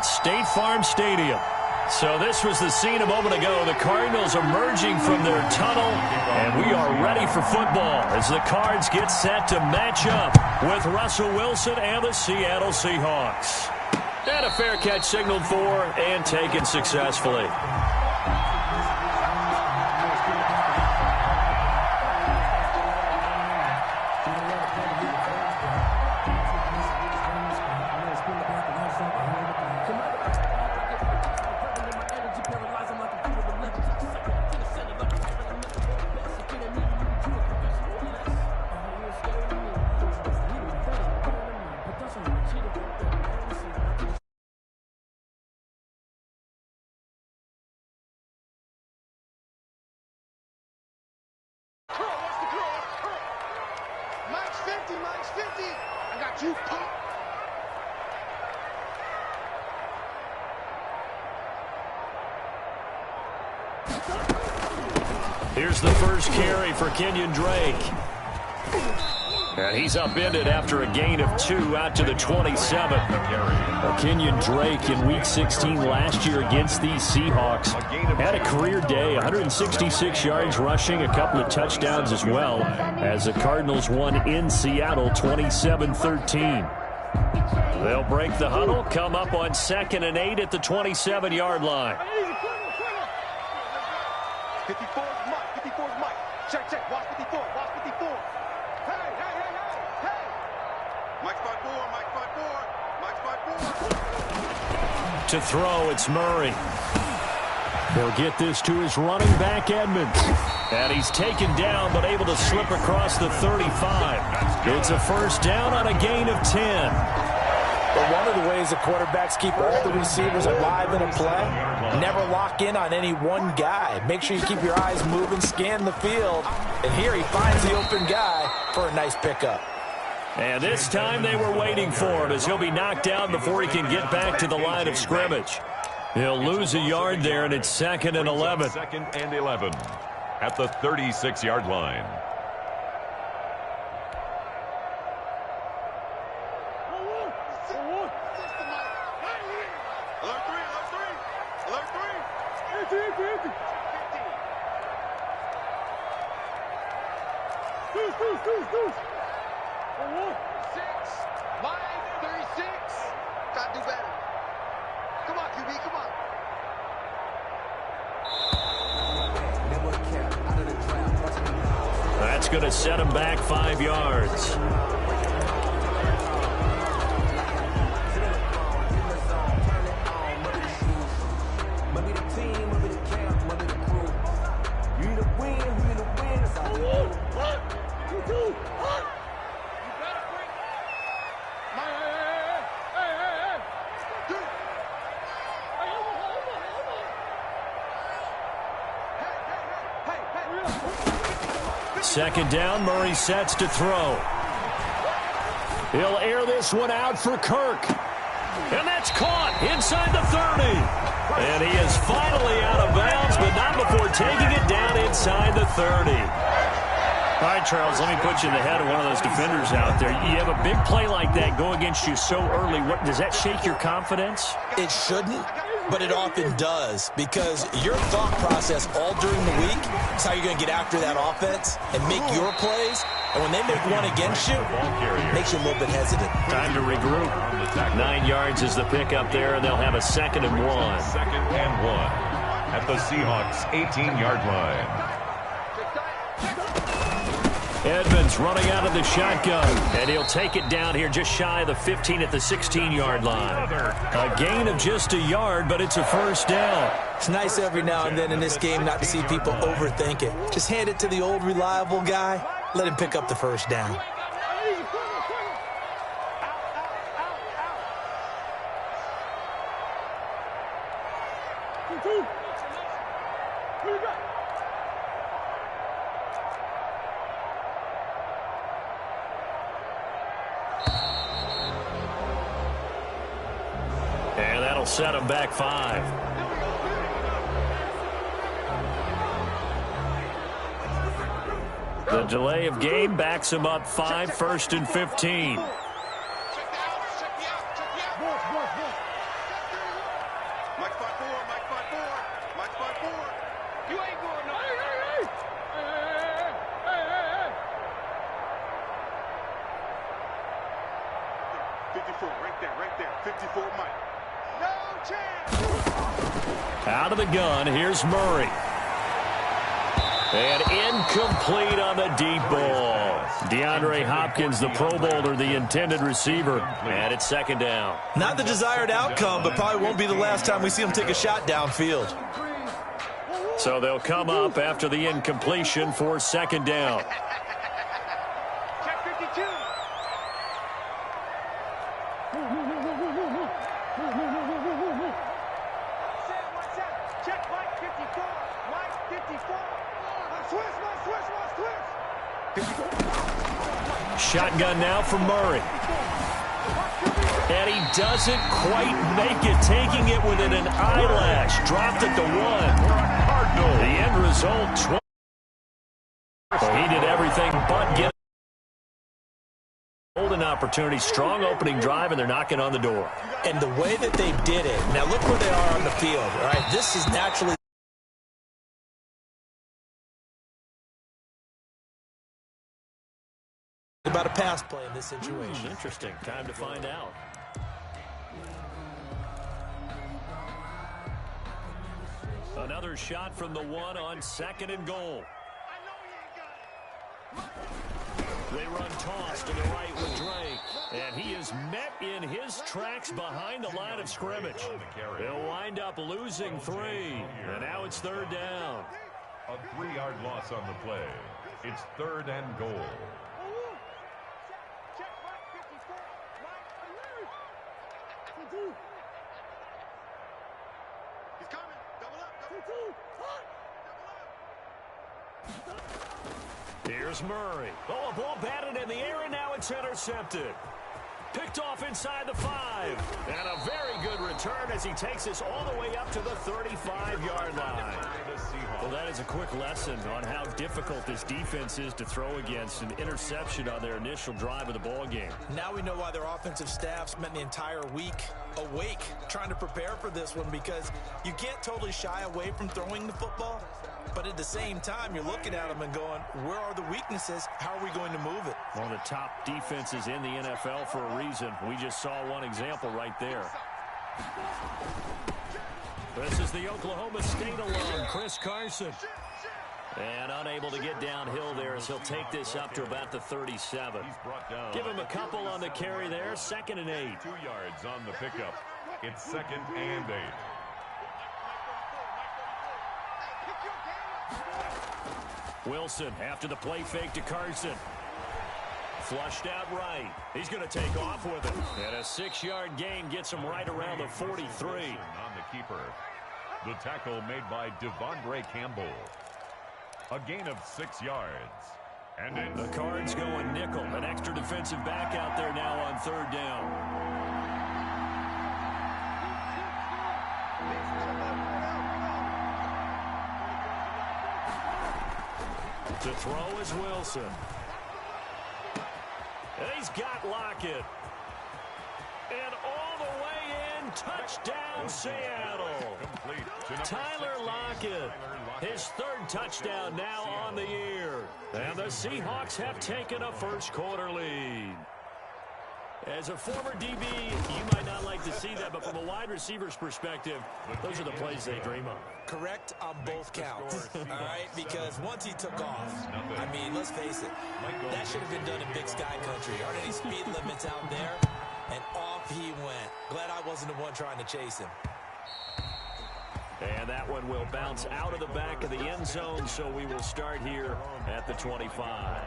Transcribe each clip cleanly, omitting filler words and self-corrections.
at State Farm Stadium. So this was the scene a moment ago. The Cardinals emerging from their tunnel, and we are ready for football as the Cards get set to match up with Russell Wilson and the Seattle Seahawks. And a fair catch signaled for and taken successfully. Here's the first carry for Kenyon Drake. And he's upended after a gain of 2 out to the 27. Kenyon Drake in Week 16 last year against these Seahawks had a career day, 166 yards rushing, a couple of touchdowns as well, as the Cardinals won in Seattle 27-13. They'll break the huddle, come up on 2nd and 8 at the 27-yard line. 54 is Mike. 54 is Mike. Check, check. Watch 54. Watch 54. Hey, hey, hey, hey, hey. Mike's 5'4. Mike's 5'4. Mike's 5'4. To throw, it's Murray. He'll get this to his running back, Edmonds. And he's taken down, but able to slip across the 35. It's a first down on a gain of 10. But one of the ways the quarterbacks keep all the receivers alive in a play, never lock in on any one guy. Make sure you keep your eyes moving, scan the field. And here he finds the open guy for a nice pickup. And this time they were waiting for him as he'll be knocked down before he can get back to the line of scrimmage. He'll lose a yard there, and it's 2nd and 11. 2nd and 11 at the 36-yard line. That's going to set him back 5 yards. Second down, Murray sets to throw. He'll air this one out for Kirk. And that's caught inside the 30. And he is finally out of bounds, but not before taking it down inside the 30. All right, Charles, let me put you in the head of one of those defenders out there. You have a big play like that go against you so early. What, does that shake your confidence? It shouldn't, but it often does, because your thought process all during the week is how you're going to get after that offense and make your plays. And when they make one against you, it makes you a little bit hesitant. Time to regroup. 9 yards is the pickup there, and they'll have a 2nd and 1. 2nd and 1 at the Seahawks' 18-yard line. Edmonds running out of the shotgun, and he'll take it down here just shy of the 15 at the 16-yard line. A gain of just a yard, but it's a first down. It's nice every now and then in this game not to see people overthink it. Just hand it to the old reliable guy. Let him pick up the first down. And that'll set him back 5. The delay of game backs him up 5, 1st and 15. Mike spot 4, Mike spot 4, Mike spot 4. You ain't going no. Hey. 54, right there. 54, Mike. No chance. Out of the gun, here's Murray. And incomplete on the deep ball. DeAndre Hopkins, the Pro Bowler, the intended receiver. And it's second down. Not the desired outcome, but probably won't be the last time we see him take a shot downfield. So they'll come up after the incompletion for second down. Check 52. Check Mike 54. Mike 54. Shotgun now for Murray. And he doesn't quite make it, taking it within an eyelash. Dropped at the 1. The end result, 20. He did everything but get golden opportunity. Strong opening drive, and they're knocking on the door. And the way that they did it, now look where they are on the field, all right? This is naturally about a pass play in this situation. Interesting. Time to find out. Another shot from the 1 on second and goal. They run toss to the right with Drake. And he is met in his tracks behind the line of scrimmage. They'll wind up losing 3. And now it's third down. A 3-yard loss on the play. It's third and goal. He's coming. Double up. Here's Murray. Oh, a ball batted in the air, and now it's intercepted. Picked off inside the 5. And a very good return as he takes us all the way up to the 35-yard line. Well, that is a quick lesson on how difficult this defense is to throw against. An interception on their initial drive of the ball game. Now we know why their offensive staff spent the entire week awake trying to prepare for this one, because you can't totally shy away from throwing the football. But at the same time, you're looking at them and going, where are the weaknesses? How are we going to move it? One of the top defenses in the NFL for a reason. We just saw one example right there. This is the Oklahoma State alum, Chris Carson. And unable to get downhill there as he'll take this up to about the 37. Give him a couple on the carry there. Second and 8. 2 yards on the pickup. It's second and 8. Wilson after the play fake to Carson. Flushed out right. He's going to take off with it. And a 6-yard gain gets him right around the 43. On the keeper. The tackle made by Devondre Campbell. A gain of 6 yards. And the Cards going nickel. An extra defensive back out there now on third down. To throw is Wilson. And he's got Lockett. And all the way in, touchdown Seattle. Tyler Lockett, his third touchdown now on the year. And the Seahawks have taken a first-quarter lead. As a former DB, you might not like to see that, but from a wide receiver's perspective, those are the plays they dream of. Correct on both counts, all right? Because once he took off, I mean, let's face it, that should have been done in Big Sky Country. Aren't any speed limits out there? And off he went. Glad I wasn't the one trying to chase him. And that one will bounce out of the back of the end zone, so we will start here at the 25.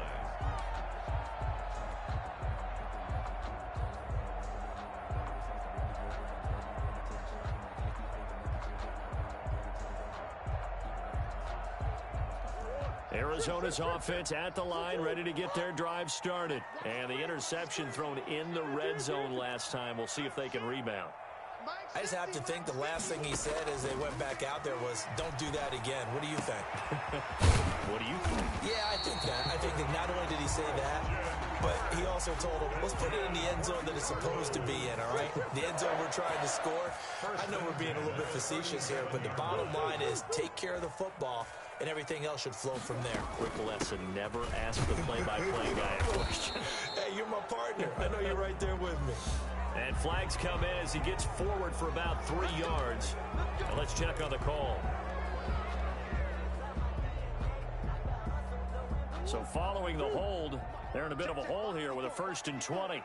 Arizona's offense at the line, ready to get their drive started. And the interception thrown in the red zone last time. We'll see if they can rebound. I just have to think the last thing he said as they went back out there was, don't do that again. What do you think? What do you think? Yeah, I think that. I think that not only did he say that, but he also told him, let's put it in the end zone that it's supposed to be in, all right? The end zone we're trying to score. I know we're being a little bit facetious here, but the bottom line is take care of the football, and everything else should flow from there. Quick lesson, never ask the play-by-play guy a question. Hey, you're my partner. I know you're right there with me. And flags come in as he gets forward for about 3 yards. Now let's check on the call. So following the hold, they're in a bit of a hole here with a 1st and 20.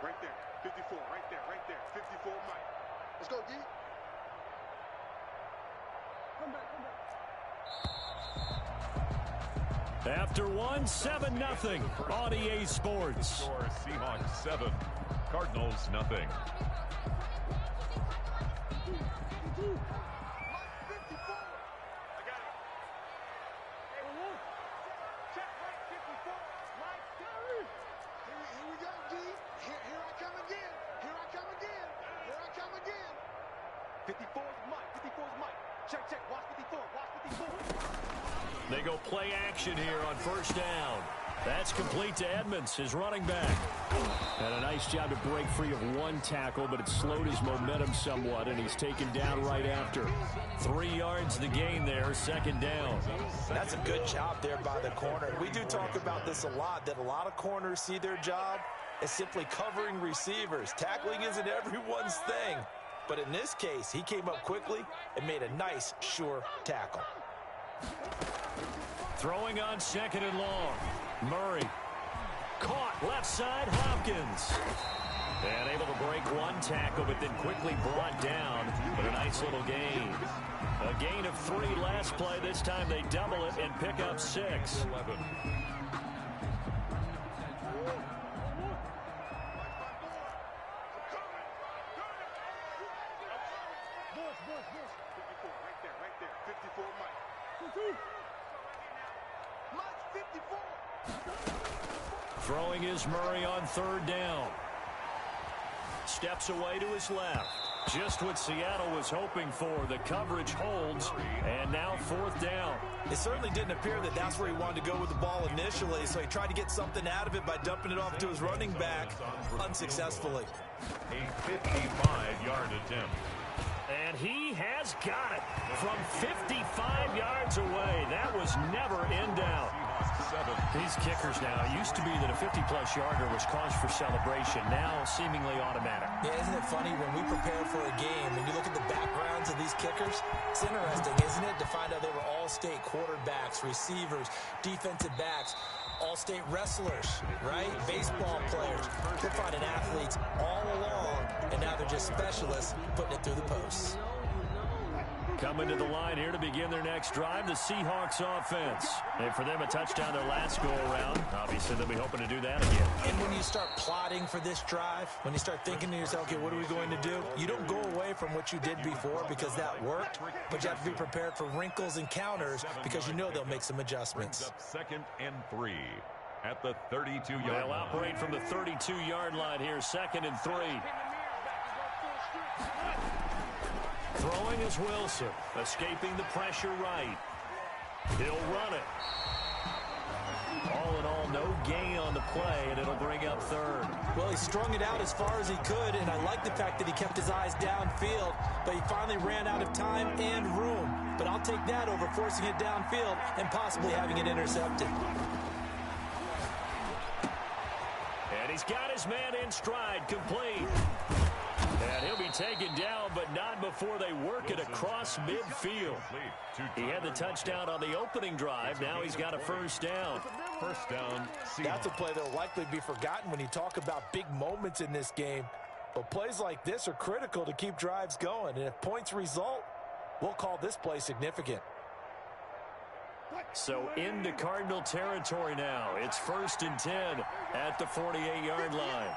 Right there, 54, right there, 54, Mike. Let's go, D. Come back. After one, 7-0 on EA Sports. Score Seahawks 7, Cardinals nothing. They go play action here on 1st down. That's complete to Edmonds, his running back. And a nice job to break free of one tackle, but it slowed his momentum somewhat, and he's taken down right after. 3 yards the gain there, 2nd down. That's a good job there by the corner. We do talk about this a lot, that a lot of corners see their job as simply covering receivers. Tackling isn't everyone's thing. But in this case, he came up quickly and made a nice, sure tackle. Throwing on 2nd and long. Murray. Caught left side, Hopkins. And able to break one tackle, but then quickly brought down. But a nice little gain. A gain of 3 last play. This time they double it and pick up 6. 11. Throwing is Murray on 3rd down. Steps away to his left. Just what Seattle was hoping for. The coverage holds, and now 4th down. It certainly didn't appear that that's where he wanted to go with the ball initially, so he tried to get something out of it by dumping it off to his running back unsuccessfully. A 55-yard attempt. And he has got it from 55 yards away. That was never in doubt. These kickers now, it used to be that a 50-plus yarder was cause for celebration. Now seemingly automatic. Yeah, isn't it funny when we prepare for a game, when you look at the backgrounds of these kickers, it's interesting, isn't it, to find out they were all-state quarterbacks, receivers, defensive backs, all-state wrestlers, right? Baseball players. We're finding athletes all along, and now they're just specialists putting it through the posts. Coming to the line here to begin their next drive, the Seahawks offense. And for them, a touchdown their last go-around. Obviously, they'll be hoping to do that again. And when you start plotting for this drive, when you start thinking to yourself, okay, what are we going to do? You don't go away from what you did before because that worked, but you have to be prepared for wrinkles and counters because you know they'll make some adjustments. 2nd and 3 at the 32-yard line. They'll operate from the 32-yard line here, 2nd and 3. Throwing is Wilson, escaping the pressure right. He'll run it. All in all, no gain on the play, and it'll bring up 3rd. Well, he strung it out as far as he could, and I like the fact that he kept his eyes downfield, but he finally ran out of time and room. But I'll take that over forcing it downfield and possibly having it intercepted. And he's got his man in stride, complete. And he'll be taken down, but not before they work it across midfield. He had the touchdown on the opening drive. Now he's got a 1st down. 1st down, Seahawks. That's a play that will likely be forgotten when you talk about big moments in this game. But plays like this are critical to keep drives going. And if points result, we'll call this play significant. So into Cardinal territory now. It's 1st and 10 at the 48-yard line.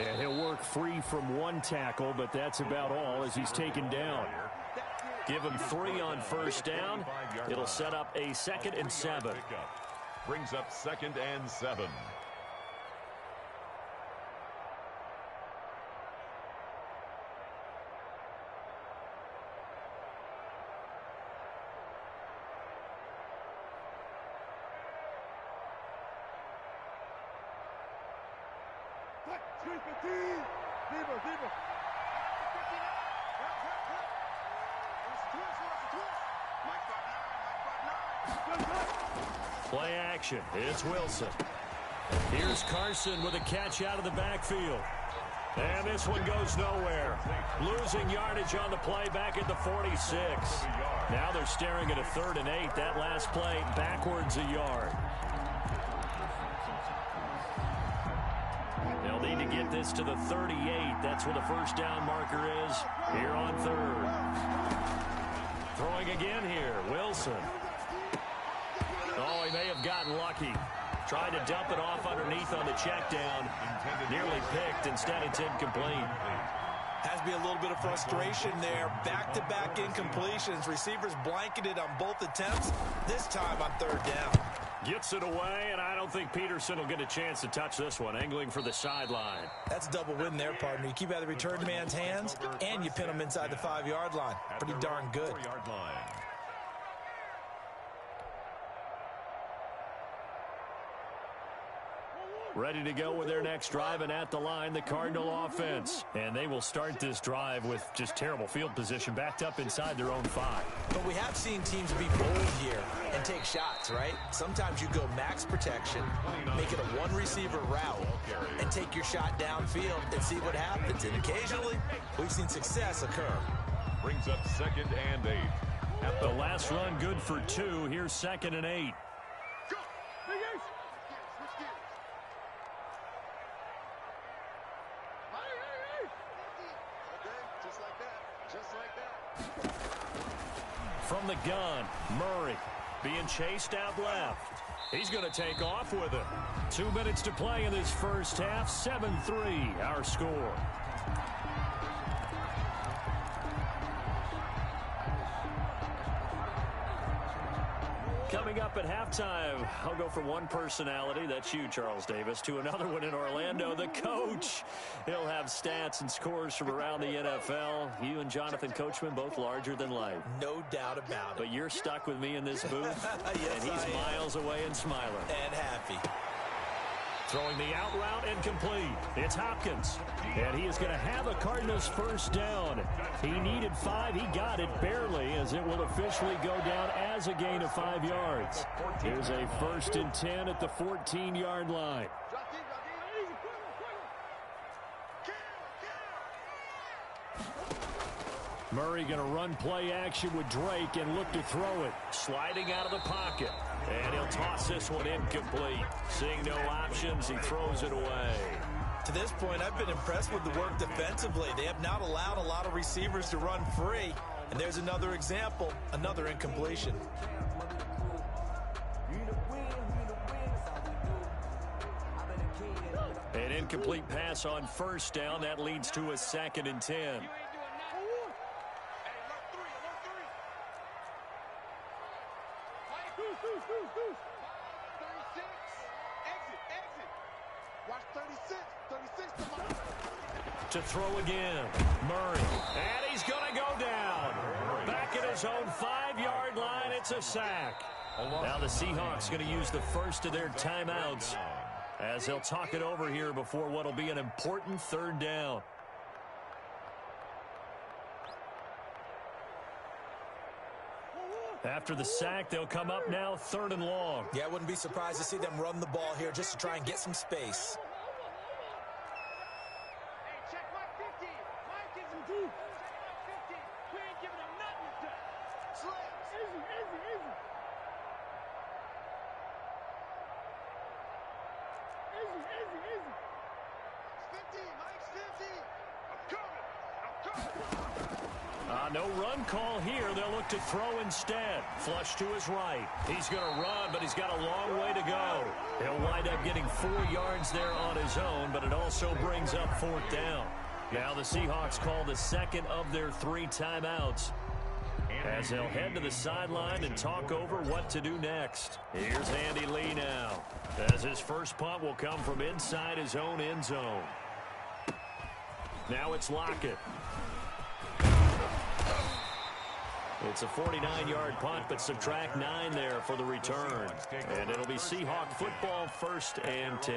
And he'll work free from one tackle, but that's about all as he's taken down. Give him 3 on first down. It'll set up a 2nd and 7. Brings up 2nd and 7. Play action. It's Wilson. Here's Carson with a catch out of the backfield. And this one goes nowhere. Losing yardage on the play back at the 46. Now they're staring at a 3rd and 8. That last play backwards a yard. They'll need to get this to the 38. That's where the first down marker is here on 3rd. Throwing again here. Wilson. Oh, he may have gotten lucky. Tried to dump it off underneath on the check down. Nearly picked. Instead, it's incomplete. Has to be a little bit of frustration there. Back-to-back incompletions. Receivers blanketed on both attempts. This time on 3rd down. Gets it away, and I don't think Peterson will get a chance to touch this one. Angling for the sideline. That's a double win there, partner. You keep out of the return man's hands, and you pin him inside the 5-yard line. Pretty darn good. 4-yard line. Ready to go with their next drive, and at the line, the Cardinal offense. And they will start this drive with just terrible field position, backed up inside their own 5. But we have seen teams be bold here and take shots, right? Sometimes you go max protection, make it a one-receiver route, and take your shot downfield and see what happens. And occasionally, we've seen success occur. Brings up 2nd and 8. The last run good for 2. Here's 2nd and 8. From the gun, Murray being chased out left. He's going to take off with it. 2 minutes to play in this first half. 7-3, our score. Coming up at halftime, I'll go from one personality, that's you, Charles Davis, to another one in Orlando, the coach. He'll have stats and scores from around the NFL. You and Jonathan Coachman, both larger than life. No doubt about it. But you're stuck with me in this booth, yes, and he's miles away and smiling. And happy. Throwing the out route incomplete. It's Hopkins. And he is going to have a Cardinals first down. He needed 5. He got it barely, as it will officially go down as a gain of 5 yards. Here's a 1st and 10 at the 14-yard line. Murray going to run play action with Drake and look to throw it. Sliding out of the pocket. And he'll toss this one incomplete. Seeing no options, he throws it away. To this point, I've been impressed with the work defensively. They have not allowed a lot of receivers to run free. And there's another example, another incompletion. An incomplete pass on first down. That leads to a 2nd and 10. To throw again, Murray, and he's going to go down. Back at his own 5-yard line, it's a sack. Now the Seahawks going to use the first of their timeouts as they'll talk it over here before what will be an important 3rd down. After the sack, they'll come up now 3rd and long. Yeah, I wouldn't be surprised to see them run the ball here just to try and get some space. No run call here. They'll look to throw instead. Flush to his right. He's going to run, but he's got a long way to go. He'll wind up getting 4 yards there on his own, but it also brings up 4th down. Now the Seahawks call the second of their 3 timeouts, as they'll head to the sideline and talk over what to do next. Here's Andy Lee now, as his first punt will come from inside his own end zone. Now it's Lockett. It's a 49-yard punt, but subtract 9 there for the return. And it'll be Seahawk football, 1st and 10.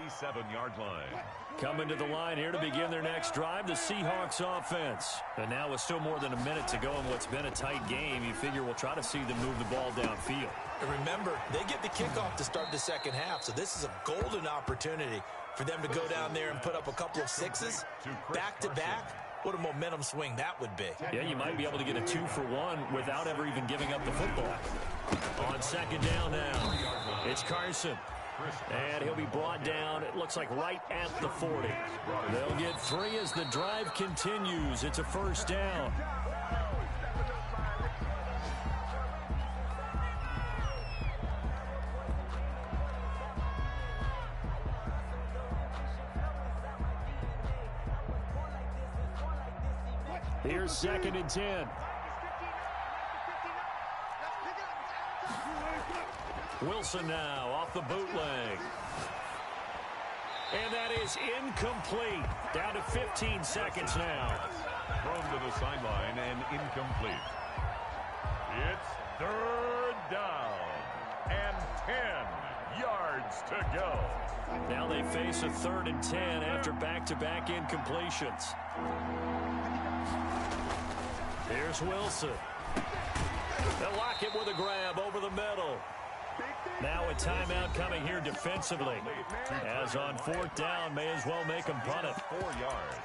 47-yard line. Coming to the line here to begin their next drive, the Seahawks offense. And now with still more than a minute to go in what's been a tight game, you figure we'll try to see them move the ball downfield. And remember, they get the kickoff to start the second half, so this is a golden opportunity for them to go down there and put up a couple of 6s back-to-back. What a momentum swing that would be. Yeah, you might be able to get a 2-for-1 without ever even giving up the football. On second down now, it's Carson. And he'll be brought down, it looks like right at the 40. They'll get 3 as the drive continues. It's a 1st down. Here's 2nd and 10. Wilson now off the bootleg. And that is incomplete. Down to 15 seconds now. Thrown to the sideline and incomplete. It's 3rd down and 10 yards to go. Now they face a 3rd and 10 after back-to-back incompletions. Here's Wilson. They'll lock it with a grab over the middle. Now a timeout coming here defensively. As on 4th down, may as well make them punt it. 4 yards.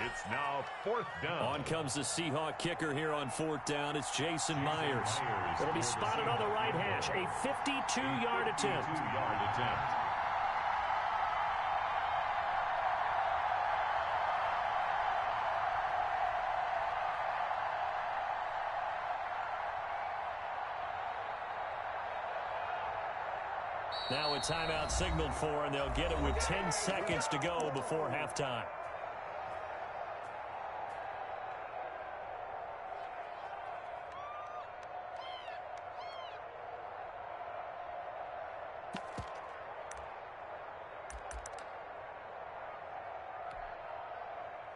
It's now 4th down. On comes the Seahawk kicker here on 4th down. It's Jason Myers. It'll be spotted on the right hash. A 52-yard attempt. 52-yard attempt. Now a timeout signaled for, and they'll get it with 10 seconds to go before halftime.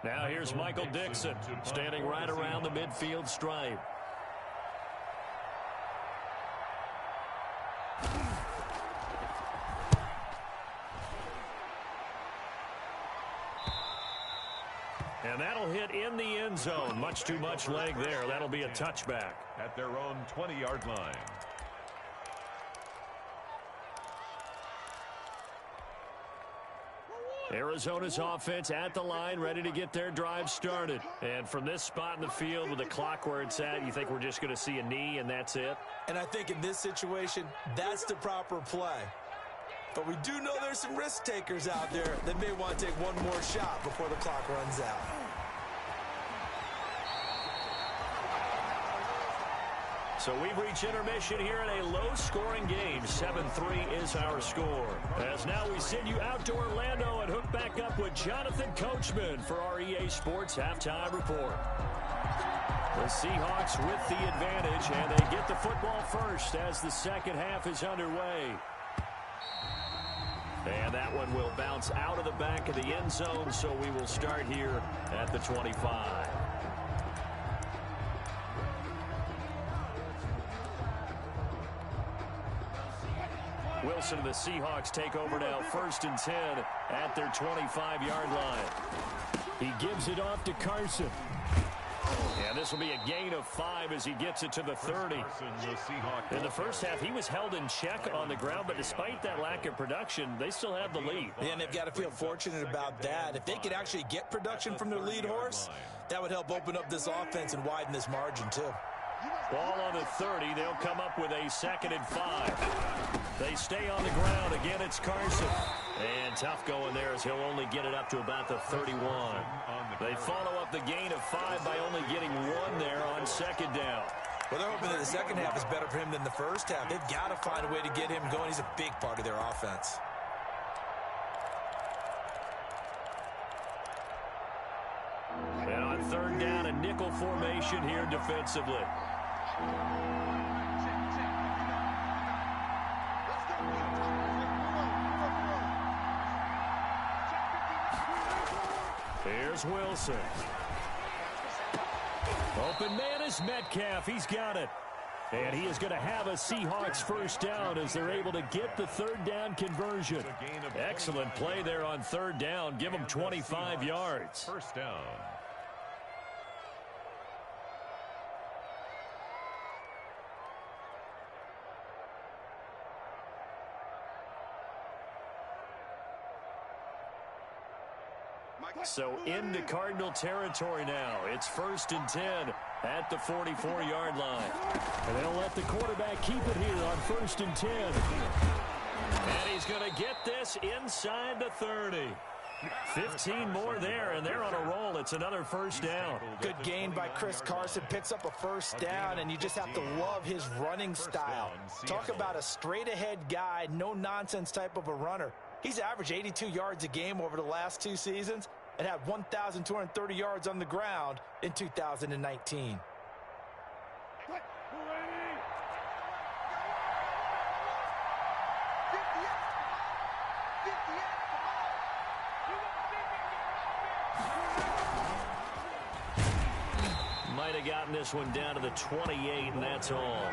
Now here's Michael Dixon, standing right around the midfield stripe. And that'll hit in the end zone. Much too much leg there. That'll be a touchback. At their own 20-yard line. Arizona's offense at the line, ready to get their drive started. And from this spot in the field with the clock where it's at, you think we're just going to see a knee and that's it? And I think in this situation, that's the proper play. But we do know there's some risk takers out there that may want to take one more shot before the clock runs out. So we've reached intermission here in a low-scoring game. 7-3 is our score. As now we send you out to Orlando and hook back up with Jonathan Coachman for our EA Sports Halftime Report. The Seahawks with the advantage, and they get the football first as the second half is underway. And that one will bounce out of the back of the end zone, so we will start here at the 25. Wilson and the Seahawks take over now, 1st and 10 at their 25-yard line. He gives it off to Carson. And this will be a gain of 5 as he gets it to the 30. In the first half, he was held in check on the ground, but despite that lack of production, they still have the lead. Yeah, and they've got to feel fortunate about that. If they could actually get production from their lead horse, that would help open up this offense and widen this margin, too. Ball on the 30. They'll come up with a 2nd and 5. They stay on the ground. Again, it's Carson. And tough going there as he'll only get it up to about the 31. They follow up the gain of 5 by only getting 1 there on second down. Well, they're hoping that the second half is better for him than the first half. They've got to find a way to get him going. He's a big part of their offense. And on third down, a nickel formation here defensively. Here's Wilson. Open man is Metcalf. He's got it. And he is going to have a Seahawks first down as they're able to get the third down conversion. Excellent play there on third down. Give them 25 yards. First down. So into Cardinal territory now. It's 1st and 10 at the 44-yard line. And they'll let the quarterback keep it here on 1st and 10. And he's going to get this inside the 30. 15 more there, and they're on a roll. It's another first down. Good gain by Chris Carson. Picks up a first down, and you just have to love his running style. Talk about a straight-ahead guy, no-nonsense type of a runner. He's averaged 82 yards a game over the last 2 seasons and had 1,230 yards on the ground in 2019. Might have gotten this one down to the 28, and that's all.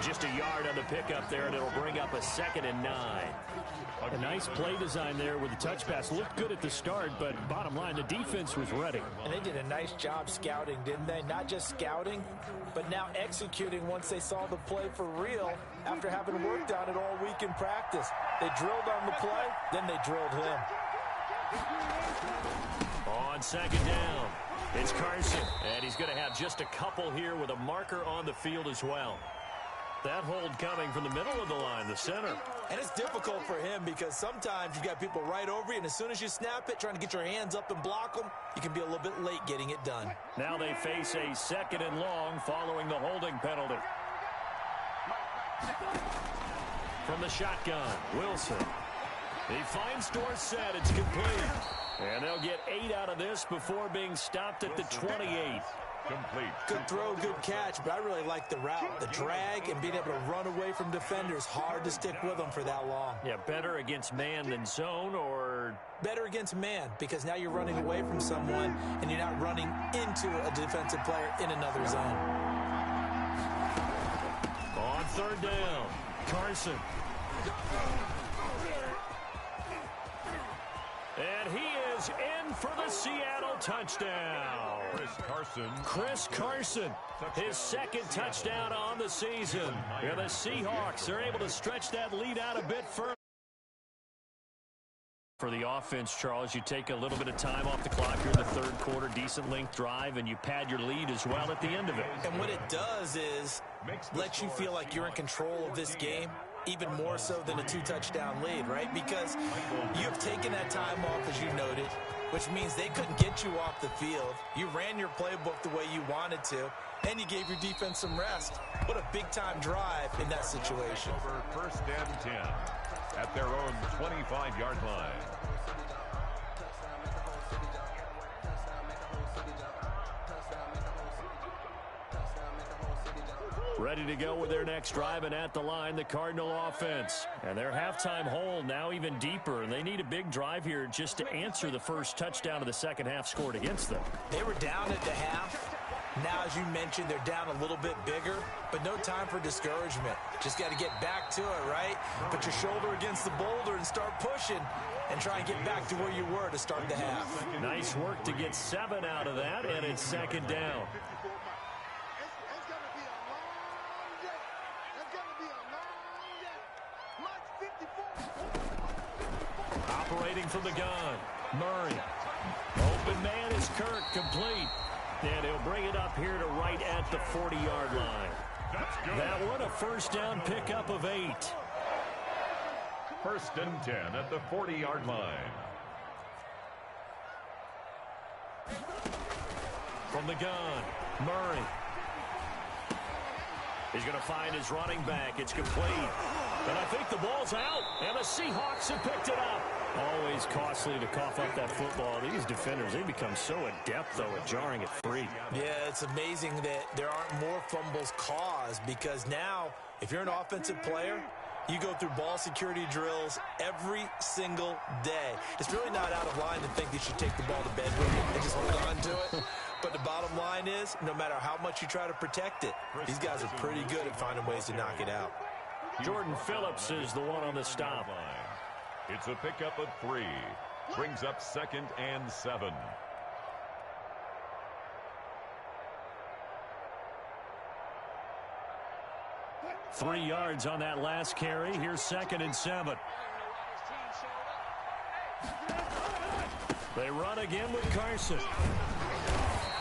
Just a yard on the pickup there, and it'll bring up a 2nd and 9. A nice play design there with the touch pass. Looked good at the start, but bottom line, the defense was ready. And they did a nice job scouting, didn't they? Not just scouting, but now executing once they saw the play for real after having worked on it all week in practice. They drilled on the play, then they drilled him. On second down, it's Carson, and he's going to have just a couple here with a marker on the field as well. That hold coming from the middle of the line, the center. And it's difficult for him because sometimes you've got people right over you, and as soon as you snap it, trying to get your hands up and block them, you can be a little bit late getting it done. Now they face a 2nd and long following the holding penalty. From the shotgun, Wilson. He finds Dorsett. It's complete. And they'll get 8 out of this before being stopped at the 28. Complete. Good throw, good catch, but I really like the route. The drag and being able to run away from defenders. Hard to stick with them for that long. Yeah, better against man than zone, or better against man, because now you're running away from someone and you're not running into a defensive player in another zone. On third down, Carson. And he is in for the Seattle touchdown. Chris Carson, his 2nd touchdown on the season. And the Seahawks are able to stretch that lead out a bit further. For the offense, Charles, you take a little bit of time off the clock here in the third quarter, decent length drive, and you pad your lead as well at the end of it. And what it does is let you feel like you're in control of this game, even more so than a 2-touchdown lead, right? Because you've taken that time off, as you noted, which means they couldn't get you off the field. You ran your playbook the way you wanted to, and you gave your defense some rest. What a big-time drive in that situation. Over 1st and 10 at their own 25-yard line. Ready to go with their next drive, and at the line, the Cardinal offense. And their halftime hole now even deeper, and they need a big drive here just to answer the first touchdown of the second half scored against them. They were down at the half. Now, as you mentioned, they're down a little bit bigger, but no time for discouragement. Just got to get back to it, right? Put your shoulder against the boulder and start pushing and try and get back to where you were to start the half. Nice work to get 7 out of that, and it's second down. Operating from the gun, Murray. Open man is Kirk, complete. And he'll bring it up here to right at the 40-yard line. That one a first down pickup of 8. First and 10 at the 40-yard line. From the gun, Murray. He's going to find his running back. It's complete. And I think the ball's out. And the Seahawks have picked it up. Always costly to cough up that football. These defenders, they become so adept, though, at jarring it free. Yeah, it's amazing that there aren't more fumbles caused, because now, if you're an offensive player, you go through ball security drills every single day. It's really not out of line to think you should take the ball to bed with you and just hold on to it. But the bottom line is, no matter how much you try to protect it, these guys are pretty good at finding ways to knock it out. Jordan Phillips is the one on the stop. It's a pickup of 3. Brings up 2nd and 7. Three yards on that last carry. Here's 2nd and 7. They run again with Carson.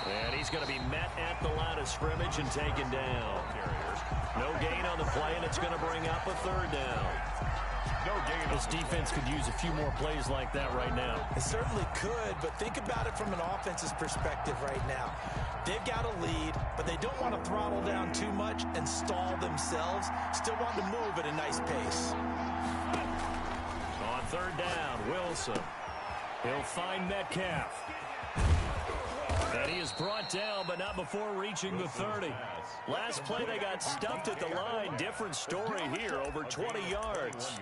And he's going to be met at the line of scrimmage and taken down. No gain on the play, and it's going to bring up a 3rd down. No gain. This defense could use a few more plays like that right now. It certainly could, but think about it from an offense's perspective right now. They've got a lead, but they don't want to throttle down too much and stall themselves. Still want to move at a nice pace. On 3rd down, Wilson. He'll find Metcalf. And he is brought down, but not before reaching the 30. Last play, they got stuffed at the line. Different story here, over 20 yards.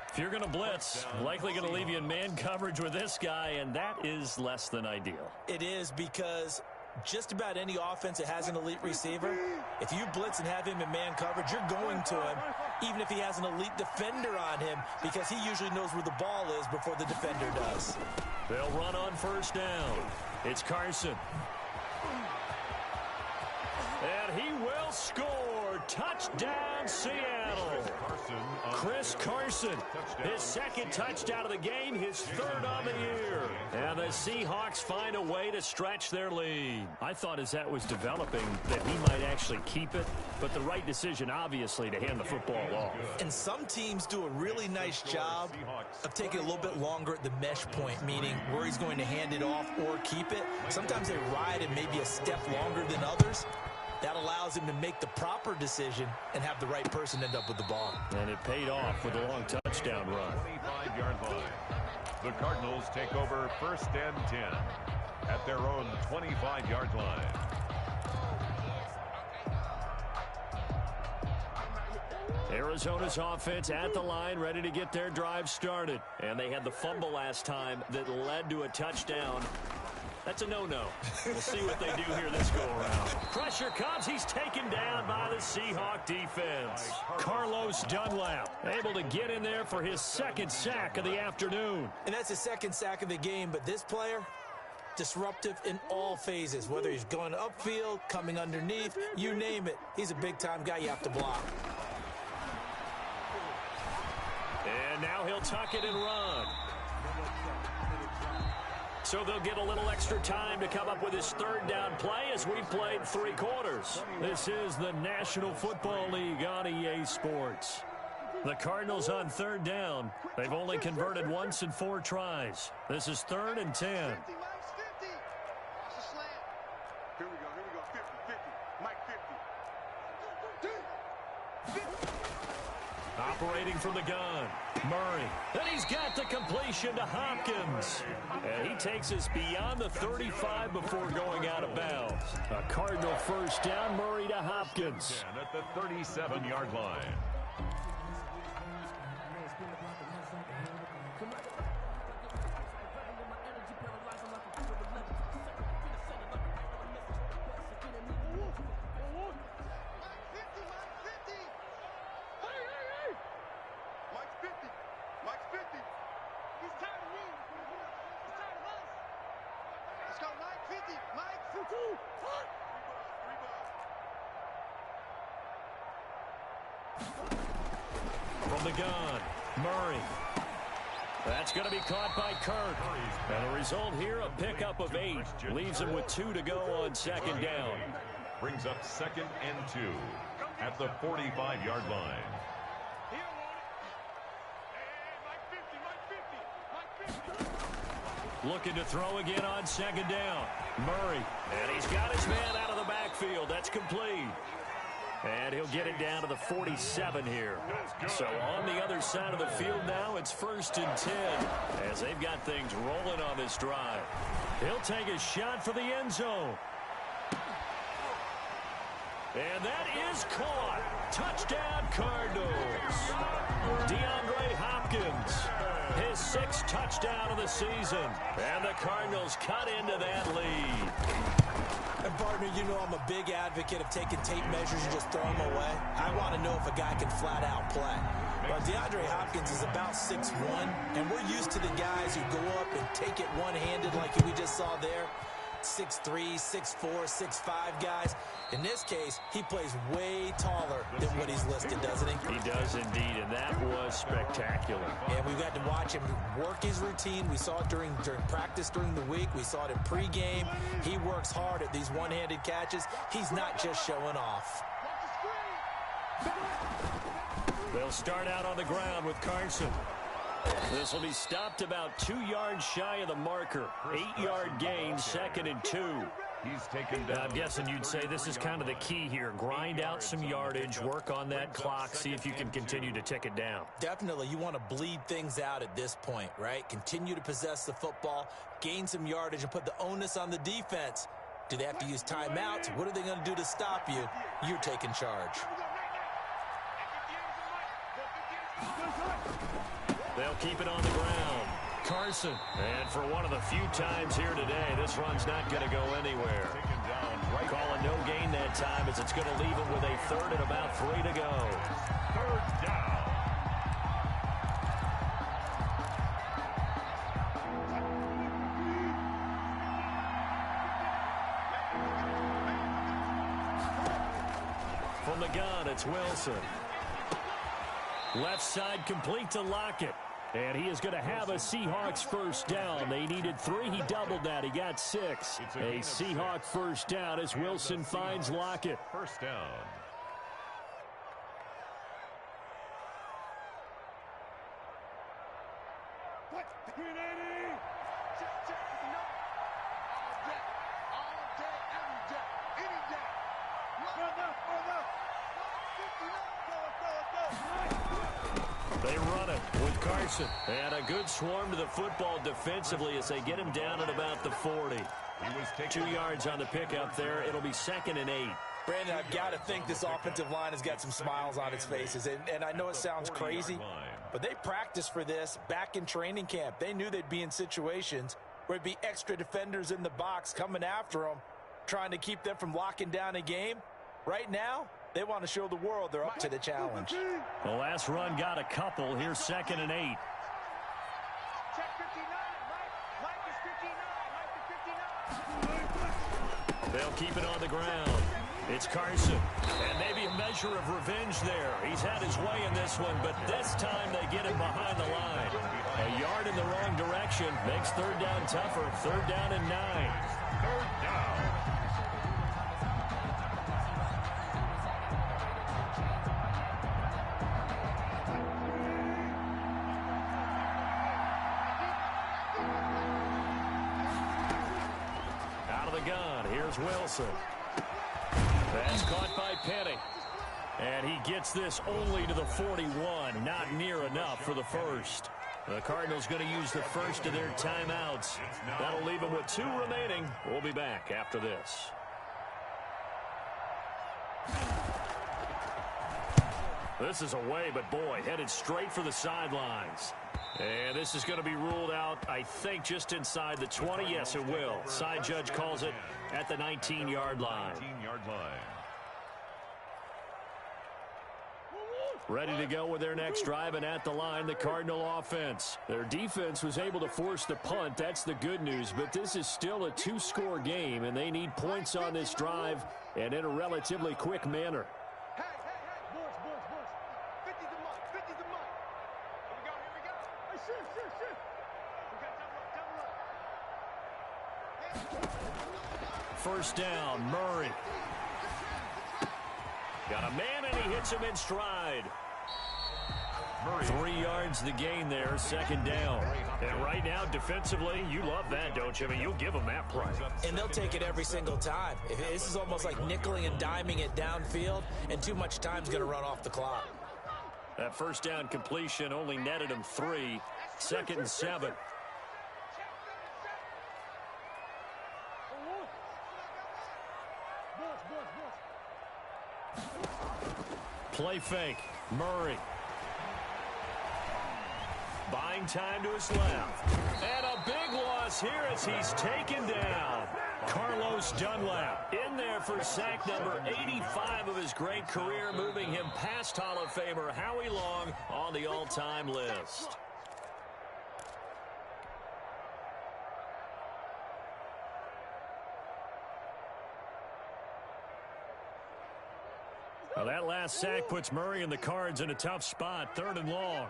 If you're going to blitz, likely going to leave you in man coverage with this guy, and that is less than ideal. It is, because just about any offense that has an elite receiver, if you blitz and have him in man coverage, you're going to him, even if he has an elite defender on him, because he usually knows where the ball is before the defender does. They'll run on 1st down. It's Carson. And he will score. Touchdown, Seattle. Chris Carson, his 2nd touchdown of the game, his 3rd on the year. And the Seahawks find a way to stretch their lead. I thought as that was developing that he might actually keep it, but the right decision, obviously, to hand the football off. And some teams do a really nice job of taking a little bit longer at the mesh point, meaning where he's going to hand it off or keep it. Sometimes they ride it maybe a step longer than others. That allows him to make the proper decision and have the right person end up with the ball. And it paid off with a long touchdown run. 25-yard line. The Cardinals take over 1st and 10 at their own 25-yard line. Arizona's offense at the line, ready to get their drive started. And they had the fumble last time that led to a touchdown. That's a no-no. We'll see what they do here this go-around. Pressure comes. He's taken down by the Seahawk defense. Carlos Dunlap able to get in there for his 2nd sack of the afternoon. And that's his 2nd sack of the game, but this player, disruptive in all phases, whether he's going upfield, coming underneath, you name it. He's a big-time guy you have to block. And now he'll tuck it and run. So they'll get a little extra time to come up with his 3rd down play as we've played 3 quarters. This is the National Football League on EA Sports. The Cardinals on 3rd down. They've only converted once in 4 tries. This is 3rd and 10. 50, Mike's 50. It's a slant. Here we go, 50, 50. Mike 50. 50. Operating from the gun, Murray. And he's got the completion to Hopkins. And he takes us beyond the 35 before going out of bounds. A Cardinal 1st down, Murray to Hopkins. And at the 37-yard line. From the gun, Murray. That's going to be caught by Kirk. And the result here, a pickup of 8. Leaves him with 2 to go on 2nd down. Brings up 2nd and 2 at the 45-yard line. Looking to throw again on second down. Murray. And he's got his man out of the backfield. That's complete. And he'll get it down to the 47 here. So on the other side of the field now, it's 1st and 10 as they've got things rolling on this drive. He'll take a shot for the end zone. And that is caught. Touchdown, Cardinals. DeAndre Hopkins, his 6th touchdown of the season. And the Cardinals cut into that lead. And, partner, you know I'm a big advocate of taking tape measures and just throwing them away. I want to know if a guy can flat-out play. Well, DeAndre Hopkins is about 6'1", and we're used to the guys who go up and take it one-handed like we just saw there. 6'3", 6'4", 6'5" guys. In this case, he plays way taller than what he's listed, doesn't he? He does indeed, and that was spectacular. And we've got to watch him work his routine. We saw it during practice during the week. We saw it in pregame. He works hard at these one-handed catches. He's not just showing off. They'll start out on the ground with Carson. This will be stopped about 2 yards shy of the marker. 8-yard gain, 2nd and 2. He's taken down. I'm guessing you'd say this is kind of the key here. Grind out some yardage, work on that clock, see if you can continue to tick it down. Definitely, you want to bleed things out at this point, right? Continue to possess the football, gain some yardage, and put the onus on the defense. Do they have to use timeouts? What are they going to do to stop you? You're taking charge. They'll keep it on the ground. Carson. And for one of the few times here today, this run's not going to go anywhere. Calling no gain that time as it's going to leave him with a 3rd and about 3 to go. 3rd down. From the gun, it's Wilson. Left side complete to Lockett. And he is going to have a Seahawks 1st down. They needed 3. He doubled that. He got 6. A Seahawk 1st down as Wilson finds Lockett. 1st down. They run it with Carson. And a good swarm to the football defensively as they get him down at about the 40. 2 yards on the pickup there. It'll be 2nd and 8. Brandon, I've got to think this offensive line has got some smiles on its faces. And I know it sounds crazy, but they practiced for this back in training camp. They knew they'd be in situations where it'd be extra defenders in the box coming after them, trying to keep them from locking down a game. Right now, they want to show the world they're up to the challenge. The last run got a couple. Here's 2nd and 8. They'll keep it on the ground. It's Carson. And maybe a measure of revenge there. He's had his way in this one, but this time they get him behind the line. A yard in the wrong direction makes 3rd down tougher. 3rd down and 9. 3rd down. Gun. Here's Wilson. That's caught by Penny. And he gets this only to the 41. Not near enough for the 1st. The Cardinals going to use the 1st of their timeouts. That'll leave them with 2 remaining. We'll be back after this. This is away, but boy, headed straight for the sidelines. And this is going to be ruled out, I think, just inside the 20. Yes, it will. Side judge calls it at the 19-yard line. 19-yard line. Ready to go with their next drive, and at the line, the Cardinal offense. Their defense was able to force the punt. That's the good news, but this is still a 2-score game, and they need points on this drive and in a relatively quick manner. First down, Murray. Got a man, and he hits him in stride. 3 yards the gain there, second down. And right now, defensively, you love that, don't you? I mean, you'll give them that play. And they'll take it every single time. This is almost like nickeling and diming it downfield, and too much time's going to run off the clock. That first down completion only netted him 3. Second and 7. Play fake. Murray. Buying time to his left. And a big loss here as he's taken down. Carlos Dunlap in there for sack number 85 of his great career, moving him past Hall of Famer Howie Long on the all-time list. Well, that last sack puts Murray and the Cards in a tough spot, 3rd and long.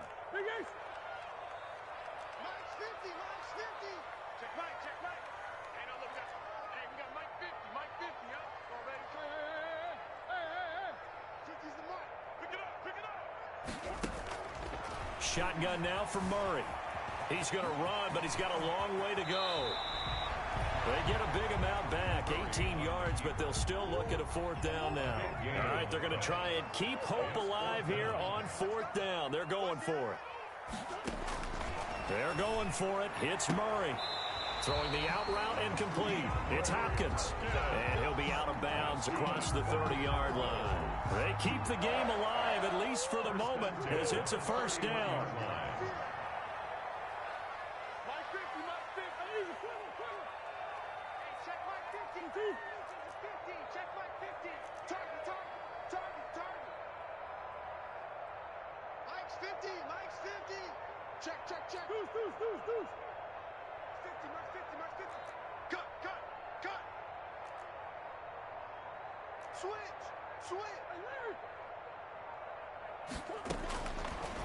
Shotgun now for Murray. He's going to run, but he's got a long way to go. They get a big amount back, 18 yards, but they'll still look at a 4th down now. All right, they're going to try and keep hope alive here on 4th down. They're going for it. They're going for it. It's Murray. Throwing the out route incomplete. It's Hopkins. And he'll be out of bounds across the 30-yard line. They keep the game alive, at least for the moment, as it's a 1st down.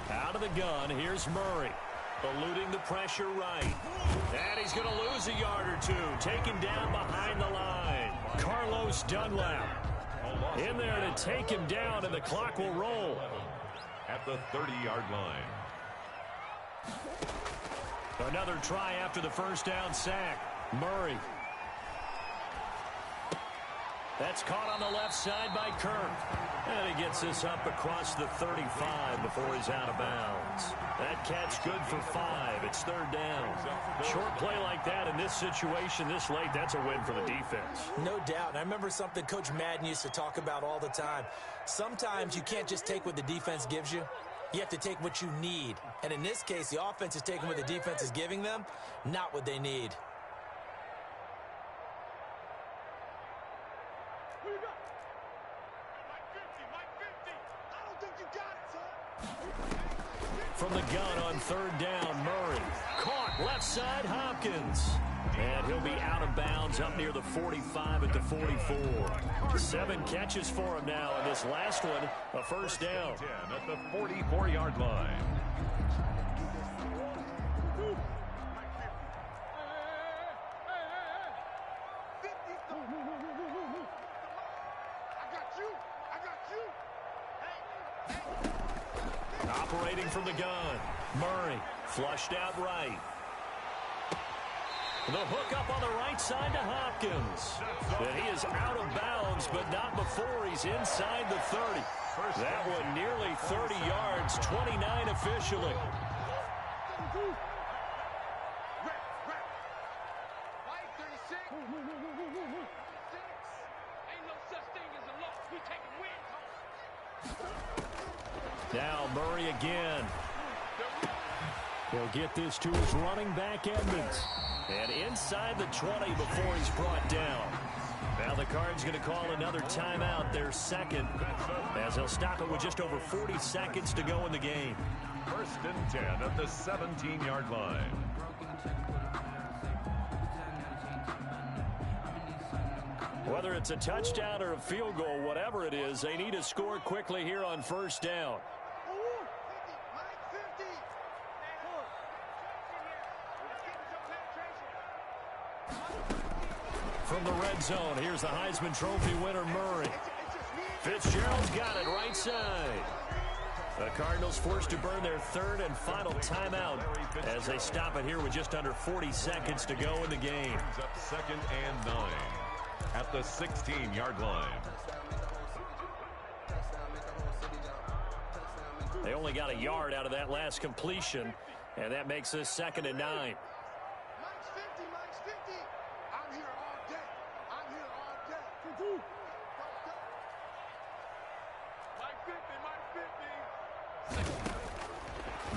Out of the gun, here's Murray. Eluding the pressure right. And he's going to lose a yard or 2. Taken down behind the line. Carlos Dunlap in there to take him down, and the clock will roll. At the 30-yard line. Another try after the 1st down sack. Murray. That's caught on the left side by Kirk. And he gets this up across the 35 before he's out of bounds. That catch good for 5. It's 3rd down. Short play like that in this situation this late, that's a win for the defense. No doubt. And I remember something Coach Madden used to talk about all the time. Sometimes you can't just take what the defense gives you. You have to take what you need. And in this case, the offense is taking what the defense is giving them, not what they need. From the gun on 3rd down, Murray. Caught left side, Hopkins. And he'll be out of bounds up near the 45 at the 44. 7 catches for him now, and this last one, a 1st down. 10 at the 44-yard line. Operating from the gun. Murray flushed out right. The hook up on the right side to Hopkins. And he is out of bounds, but not before he's inside the 30. That one nearly 30 yards, 29 officially. Now Murray again. He'll get this to his running back, Edmonds. And inside the 20 before he's brought down. Now the Cards going to call another timeout, their 2nd, as they'll stop it with just over 40 seconds to go in the game. 1st and 10 at the 17-yard line. Whether it's a touchdown or a field goal, whatever it is, they need to score quickly here on 1st down. From the red zone, here's the Heisman Trophy winner, Murray. Fitzgerald's got it right side. The Cardinals forced to burn their third and final timeout as they stop it here with just under 40 seconds to go in the game. Up 2nd and 9 at the 16-yard line. They only got a yard out of that last completion, and that makes this 2nd and 9. Mike's 50, Mike's 50. I'm here all day. I'm here all day. Mike 50, Mike 50.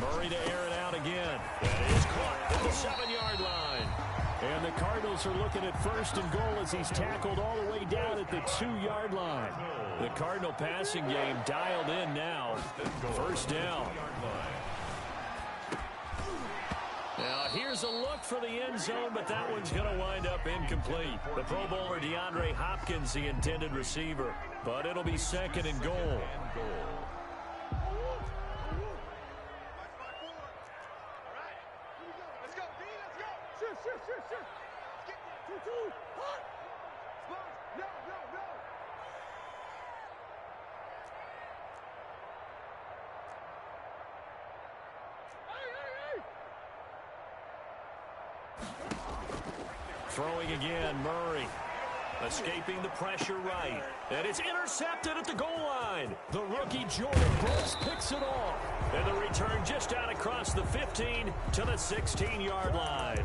Murray to air it out again. That is caught at the 7-yard line. And the Cardinals are looking at 1st and goal as he's tackled all the way down at the 2-yard line. The Cardinal passing game dialed in now. 1st down. Now here's a look for the end zone, but that one's going to wind up incomplete. The Pro Bowler DeAndre Hopkins, the intended receiver. But it'll be 2nd and goal. Throwing again, Murray. Escaping the pressure right. And it's intercepted at the goal line. The rookie Jordan Brooks picks it off. And the return just out across the 15 to the 16-yard line.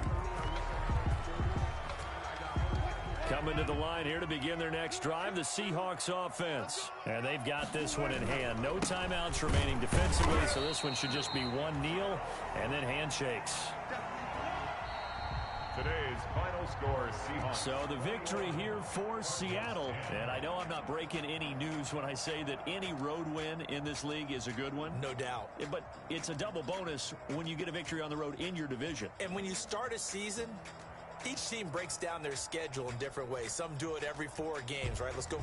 Coming to the line here to begin their next drive, the Seahawks offense. And they've got this one in hand. No timeouts remaining defensively, so this one should just be one kneel and then handshakes. Today's final score, Seahawks. So the victory here for Seattle. And I know I'm not breaking any news when I say that any road win in this league is a good one. No doubt. But it's a double bonus when you get a victory on the road in your division. And when you start a season, each team breaks down their schedule in different ways. Some do it every 4 games, right? Let's go.